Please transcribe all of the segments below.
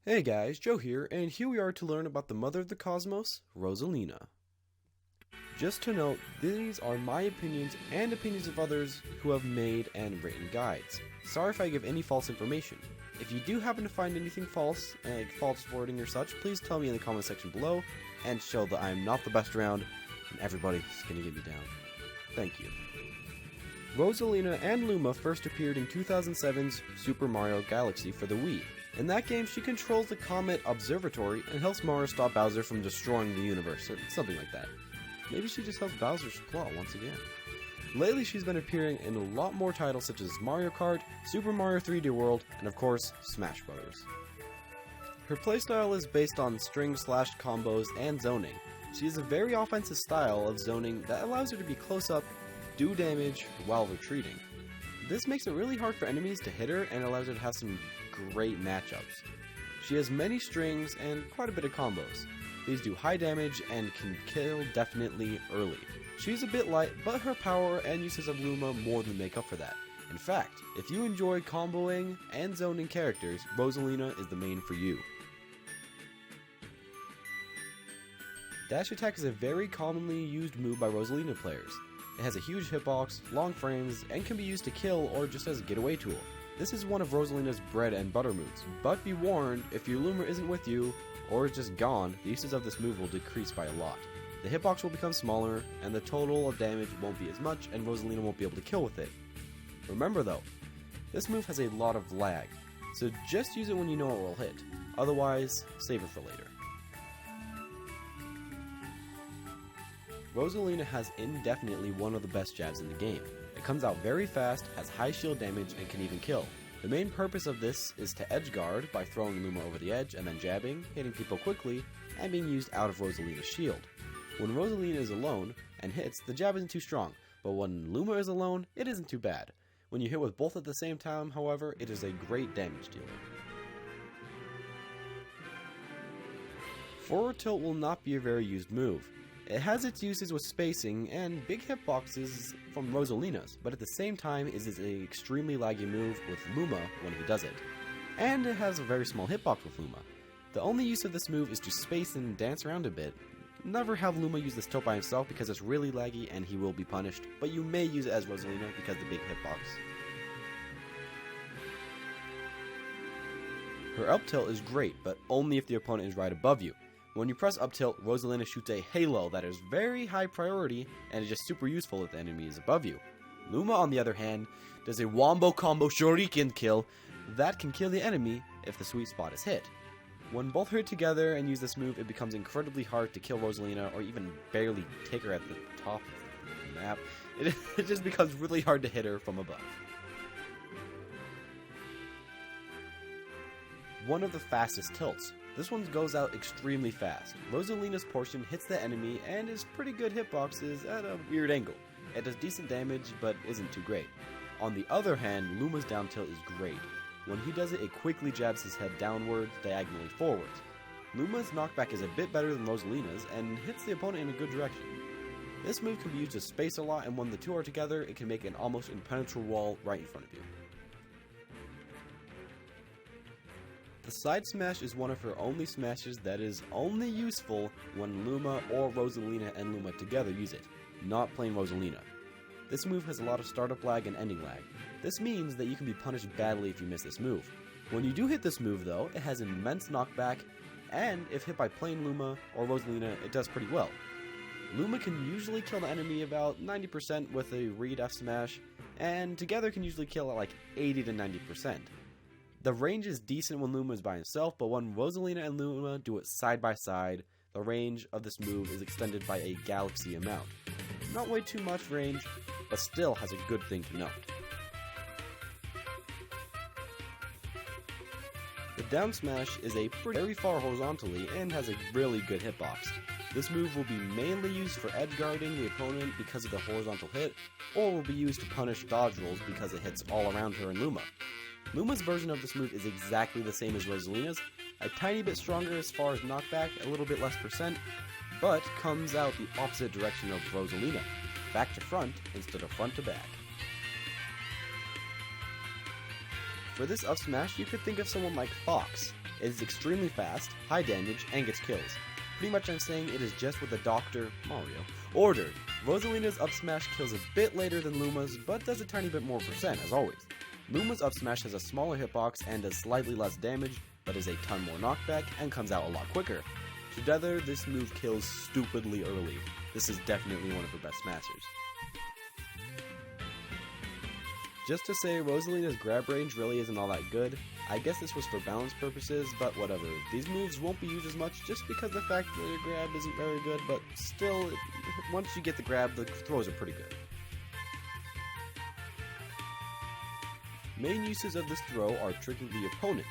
Hey guys, Joe here, and here we are to learn about the mother of the cosmos, Rosalina. Just to note, these are my opinions and opinions of others who have made and written guides. Sorry if I give any false information. If you do happen to find anything false, like false wording or such, please tell me in the comment section below and show that I am not the best around and everybody's gonna get me down. Thank you. Rosalina and Luma first appeared in 2007's Super Mario Galaxy for the Wii. In that game, she controls the Comet Observatory and helps Mario stop Bowser from destroying the universe, or something like that. Maybe she just helps Bowser's plot once again. Lately, she's been appearing in a lot more titles such as Mario Kart, Super Mario 3D World, and of course, Smash Bros. Her playstyle is based on string/combos and zoning. She has a very offensive style of zoning that allows her to be close up, do damage while retreating. This makes it really hard for enemies to hit her and allows her to have some great matchups. She has many strings and quite a bit of combos. These do high damage and can kill definitely early. She's a bit light, but her power and uses of Luma more than make up for that. In fact, if you enjoy comboing and zoning characters, Rosalina is the main for you. Dash attack is a very commonly used move by Rosalina players. It has a huge hitbox, long frames, and can be used to kill or just as a getaway tool. This is one of Rosalina's bread and butter moves, but be warned, if your Luma isn't with you, or is just gone, the uses of this move will decrease by a lot. The hitbox will become smaller, and the total of damage won't be as much, and Rosalina won't be able to kill with it. Remember though, this move has a lot of lag, so just use it when you know it will hit. Otherwise, save it for later. Rosalina has indefinitely one of the best jabs in the game. It comes out very fast, has high shield damage, and can even kill. The main purpose of this is to edge guard by throwing Luma over the edge and then jabbing, hitting people quickly, and being used out of Rosalina's shield. When Rosalina is alone and hits, the jab isn't too strong, but when Luma is alone, it isn't too bad. When you hit with both at the same time, however, it is a great damage dealer. Forward tilt will not be a very used move. It has its uses with spacing and big hitboxes from Rosalina's, but at the same time it is an extremely laggy move with Luma when he does it. And it has a very small hitbox with Luma. The only use of this move is to space and dance around a bit. Never have Luma use this tilt by himself because it's really laggy and he will be punished, but you may use it as Rosalina because of the big hitbox. Her up tilt is great, but only if the opponent is right above you. When you press up tilt, Rosalina shoots a halo that is very high priority and is just super useful if the enemy is above you. Luma, on the other hand, does a wombo combo shuriken kill that can kill the enemy if the sweet spot is hit. When both hit together and use this move, it becomes incredibly hard to kill Rosalina or even barely take her at the top of the map. It just becomes really hard to hit her from above. One of the fastest tilts. This one goes out extremely fast. Rosalina's portion hits the enemy and is pretty good hitboxes at a weird angle. It does decent damage, but isn't too great. On the other hand, Luma's down tilt is great. When he does it, it quickly jabs his head downwards, diagonally forwards. Luma's knockback is a bit better than Rosalina's and hits the opponent in a good direction. This move can be used to space a lot, and when the two are together, it can make an almost impenetrable wall right in front of you. The side smash is one of her only smashes that is only useful when Luma or Rosalina and Luma together use it, not plain Rosalina. This move has a lot of startup lag and ending lag. This means that you can be punished badly if you miss this move. When you do hit this move though, it has immense knockback, and if hit by plain Luma or Rosalina, it does pretty well. Luma can usually kill the enemy about 90% with a read F smash, and together can usually kill at like 80 to 90%. The range is decent when Luma is by himself, but when Rosalina and Luma do it side by side, the range of this move is extended by a galaxy amount. Not way too much range, but still has a good thing to note. The down smash is very far horizontally and has a really good hitbox. This move will be mainly used for edge guarding the opponent because of the horizontal hit, or will be used to punish dodge rolls because it hits all around her and Luma. Luma's version of this move is exactly the same as Rosalina's, a tiny bit stronger as far as knockback, a little bit less percent, but comes out the opposite direction of Rosalina, back to front instead of front to back. For this up smash, you could think of someone like Fox. It is extremely fast, high damage, and gets kills. Pretty much I'm saying it is just what the Dr. Mario ordered. Rosalina's up smash kills a bit later than Luma's, but does a tiny bit more percent, as always. Luma's up smash has a smaller hitbox and does slightly less damage, but is a ton more knockback and comes out a lot quicker. Together, this move kills stupidly early. This is definitely one of her best smashers. Just to say, Rosalina's grab range really isn't all that good. I guess this was for balance purposes, but whatever. These moves won't be used as much just because the fact that your grab isn't very good, but still, once you get the grab, the throws are pretty good. Main uses of this throw are tricking the opponent.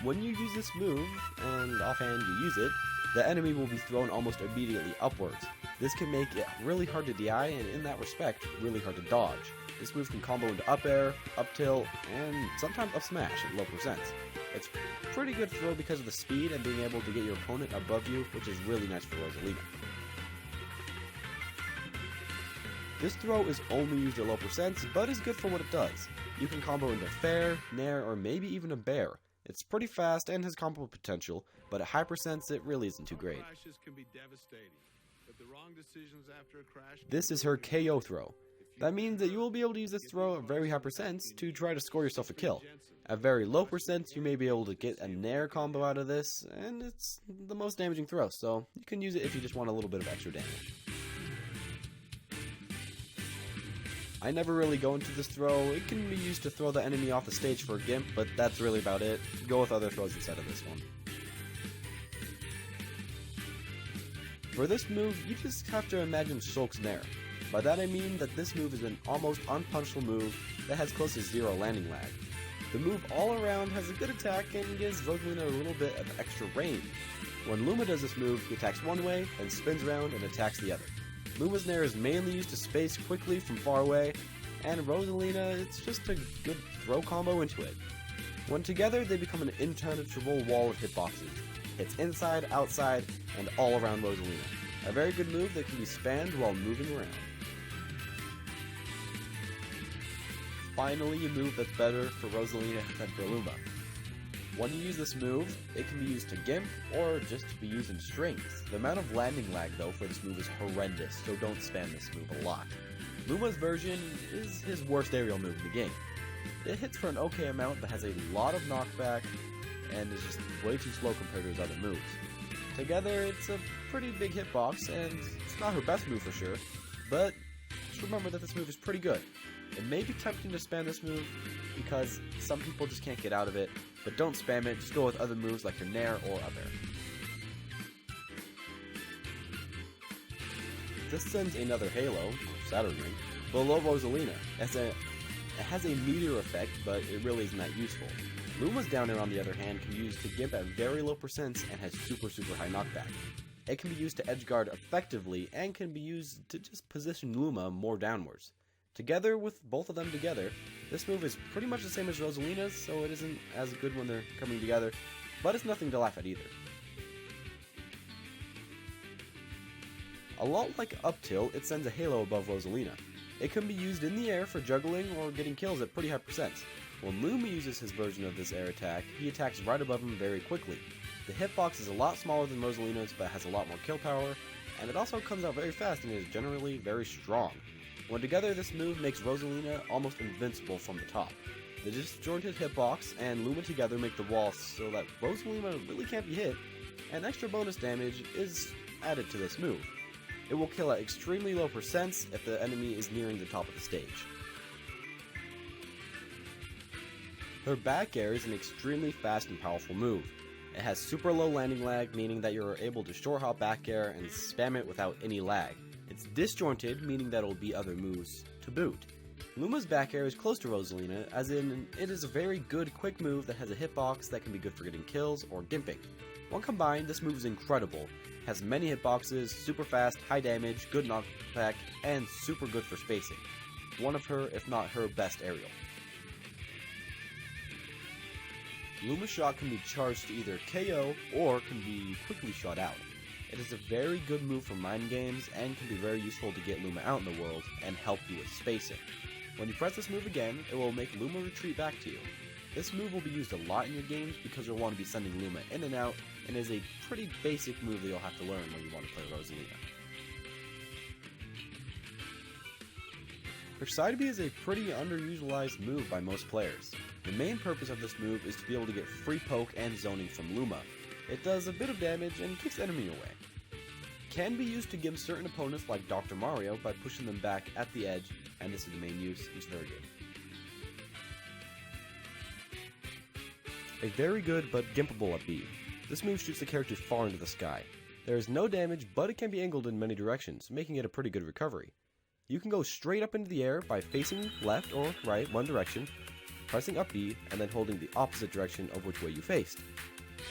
When you use this move, and offhand you use it, the enemy will be thrown almost immediately upwards. This can make it really hard to DI, and in that respect, really hard to dodge. This move can combo into up air, up tilt, and sometimes up smash at low percents. It's a pretty good throw because of the speed and being able to get your opponent above you, which is really nice for Rosalina. This throw is only used at low percents, but is good for what it does. You can combo into fair, nair, or maybe even a bear. It's pretty fast and has combo potential, but at high percents it really isn't too great. This is her KO throw. That means that you will be able to use this throw at very high percents to try to score yourself a kill. At very low percents, you may be able to get a nair combo out of this, and it's the most damaging throw, so you can use it if you just want a little bit of extra damage. I never really go into this throw. It can be used to throw the enemy off the stage for a gimp, but that's really about it. Go with other throws instead of this one. For this move, you just have to imagine Shulk's Nair. By that I mean that this move is an almost unpunchable move that has close to zero landing lag. The move all around has a good attack and gives Rosalina a little bit of extra range. When Luma does this move, he attacks one way, then spins around and attacks the other. Luma's Nair is mainly used to space quickly from far away, and Rosalina, it's just a good throw combo into it. When together, they become an impenetrable wall of hitboxes. Hits inside, outside, and all around Rosalina. A very good move that can be spammed while moving around. Finally, a move that's better for Rosalina than for Luma. When you use this move, it can be used to gimp or just to be used in strings. The amount of landing lag though for this move is horrendous, so don't spam this move a lot. Luma's version is his worst aerial move in the game. It hits for an okay amount but has a lot of knockback and is just way too slow compared to his other moves. Together, it's a pretty big hitbox and it's not her best move for sure, but just remember that this move is pretty good. It may be tempting to spam this move because some people just can't get out of it, but don't spam it, just go with other moves like your Nair or up air. This sends another Halo, Saturn Ring, below Rosalina. It has a meteor effect, but it really isn't that useful. Luma's down air on the other hand can be used to gimp at very low percents and has super high knockback. It can be used to edgeguard effectively and can be used to just position Luma more downwards. Together, with both of them together, this move is pretty much the same as Rosalina's, so it isn't as good when they're coming together, but it's nothing to laugh at either. A lot like up tilt, it sends a halo above Rosalina. It can be used in the air for juggling or getting kills at pretty high percents. When Luma uses his version of this air attack, he attacks right above him very quickly. The hitbox is a lot smaller than Rosalina's, but has a lot more kill power, and it also comes out very fast and is generally very strong. When together, this move makes Rosalina almost invincible from the top. The disjointed hitbox and Luma together make the wall so that Rosalina really can't be hit, and extra bonus damage is added to this move. It will kill at extremely low percents if the enemy is nearing the top of the stage. Her back air is an extremely fast and powerful move. It has super low landing lag, meaning that you're able to short hop back air and spam it without any lag. It's disjointed, meaning that it will beat other moves to boot. Luma's back air is close to Rosalina, as in it is a very good quick move that has a hitbox that can be good for getting kills or gimping. When combined, this move is incredible. It has many hitboxes, super fast, high damage, good knockback, and super good for spacing. One of her, if not her, best aerial. Luma's shot can be charged to either KO or can be quickly shot out. It is a very good move for mind games and can be very useful to get Luma out in the world and help you with spacing. When you press this move again, it will make Luma retreat back to you. This move will be used a lot in your games because you'll want to be sending Luma in and out, and is a pretty basic move that you'll have to learn when you want to play Rosalina. Her side B is a pretty underutilized move by most players. The main purpose of this move is to be able to get free poke and zoning from Luma. It does a bit of damage and kicks enemy away. Can be used to give certain opponents like Dr. Mario by pushing them back at the edge, and this is the main use. It's very good. A very good but gimpable up B. This move shoots the character far into the sky. There is no damage, but it can be angled in many directions, making it a pretty good recovery. You can go straight up into the air by facing left or right one direction, pressing up B, and then holding the opposite direction of which way you faced.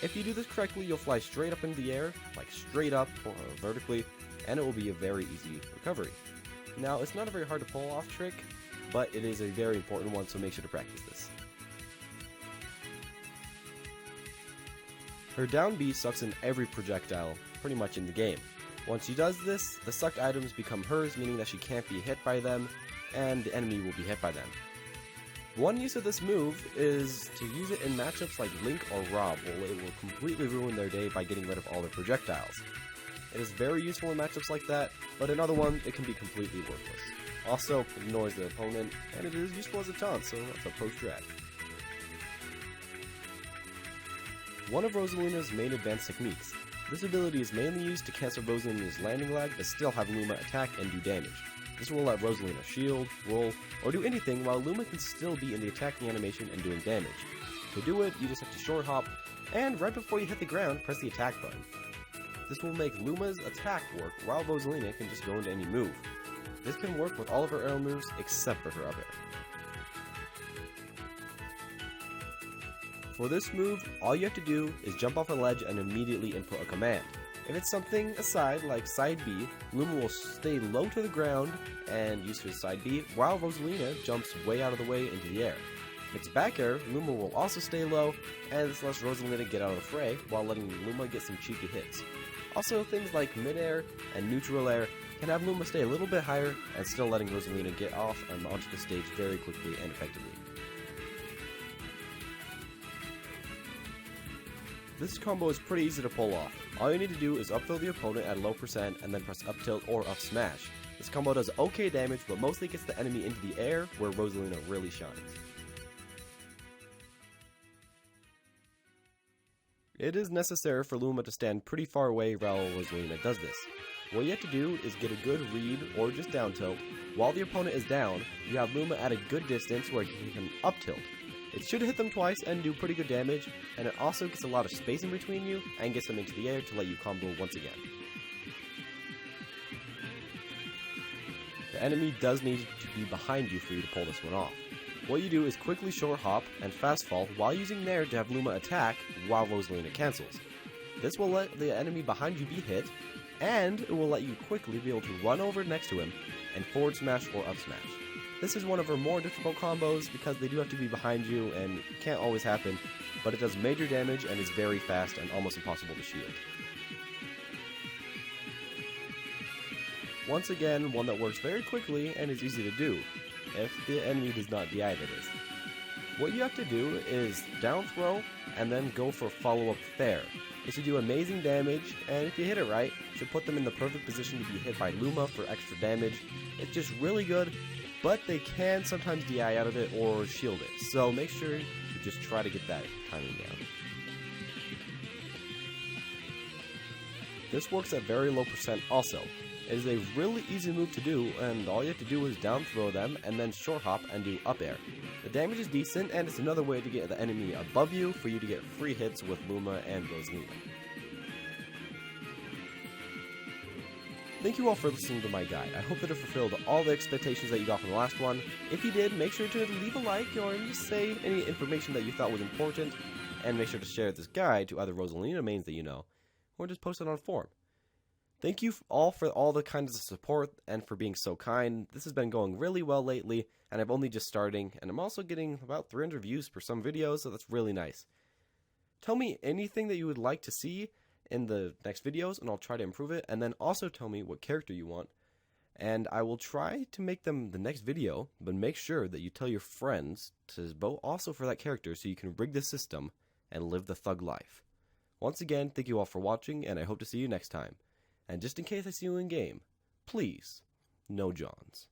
If you do this correctly, you'll fly straight up into the air, like straight up or vertically, and it will be a very easy recovery. Now, it's not a very hard to pull off trick, but it is a very important one, so make sure to practice this. Her down B sucks in every projectile, pretty much in the game. Once she does this, the sucked items become hers, meaning that she can't be hit by them, and the enemy will be hit by them. One use of this move is to use it in matchups like Link or Rob, where it will completely ruin their day by getting rid of all their projectiles. It is very useful in matchups like that, but in other ones, it can be completely worthless. Also, ignores the opponent, and it is useful as a taunt, so that's a pro strat. One of Rosalina's main advanced techniques. This ability is mainly used to cancel Rosalina's landing lag, but still have Luma attack and do damage. This will let Rosalina shield, roll, or do anything while Luma can still be in the attacking animation and doing damage. To do it, you just have to short hop, and right before you hit the ground, press the attack button. This will make Luma's attack work while Rosalina can just go into any move. This can work with all of her arrow moves except for her up air. For this move, all you have to do is jump off a ledge and immediately input a command. If it's something aside, like side B, Luma will stay low to the ground and use her side B, while Rosalina jumps way out of the way into the air. If it's back air, Luma will also stay low, and this lets Rosalina get out of the fray, while letting Luma get some cheeky hits. Also, things like mid-air and neutral air can have Luma stay a little bit higher, and still letting Rosalina get off and onto the stage very quickly and effectively. This combo is pretty easy to pull off. All you need to do is up throw the opponent at a low percent and then press up tilt or up smash. This combo does okay damage, but mostly gets the enemy into the air, where Rosalina really shines. It is necessary for Luma to stand pretty far away while Rosalina does this. What you have to do is get a good read or just down tilt. While the opponent is down, you have Luma at a good distance where he can up tilt. It should hit them twice and do pretty good damage, and it also gets a lot of space in between you and gets them into the air to let you combo once again. The enemy does need to be behind you for you to pull this one off. What you do is quickly short hop and fast fall while using Nair to have Luma attack while Rosalina cancels. This will let the enemy behind you be hit, and it will let you quickly be able to run over next to him and forward smash or up smash. This is one of her more difficult combos because they do have to be behind you and it can't always happen, but it does major damage and is very fast and almost impossible to shield. Once again, one that works very quickly and is easy to do, if the enemy does not DI, that is. What you have to do is down throw and then go for follow-up fair. It should do amazing damage, and if you hit it right, it should put them in the perfect position to be hit by Luma for extra damage. It's just really good, but they can sometimes DI out of it or shield it, so make sure you just try to get that timing down. This works at very low percent also. It is a really easy move to do, and all you have to do is down throw them and then short hop and do up air. The damage is decent, and it's another way to get the enemy above you for you to get free hits with Luma and Rosalina. Thank you all for listening to my guide. I hope that it fulfilled all the expectations that you got from the last one. If you did, make sure to leave a like or just say any information that you thought was important, and make sure to share this guide to other Rosalina mains that you know, or just post it on a forum. Thank you all for all the kinds of support and for being so kind. This has been going really well lately, and I'm only just starting, and I'm also getting about 300 views per some videos, so that's really nice. Tell me anything that you would like to see in the next videos, and I'll try to improve it, and then also tell me what character you want. and I will try to make them the next video, but make sure that you tell your friends to vote also for that character so you can rig the system and live the thug life. Once again, thank you all for watching, and I hope to see you next time. And just in case I see you in game, please, no Johns.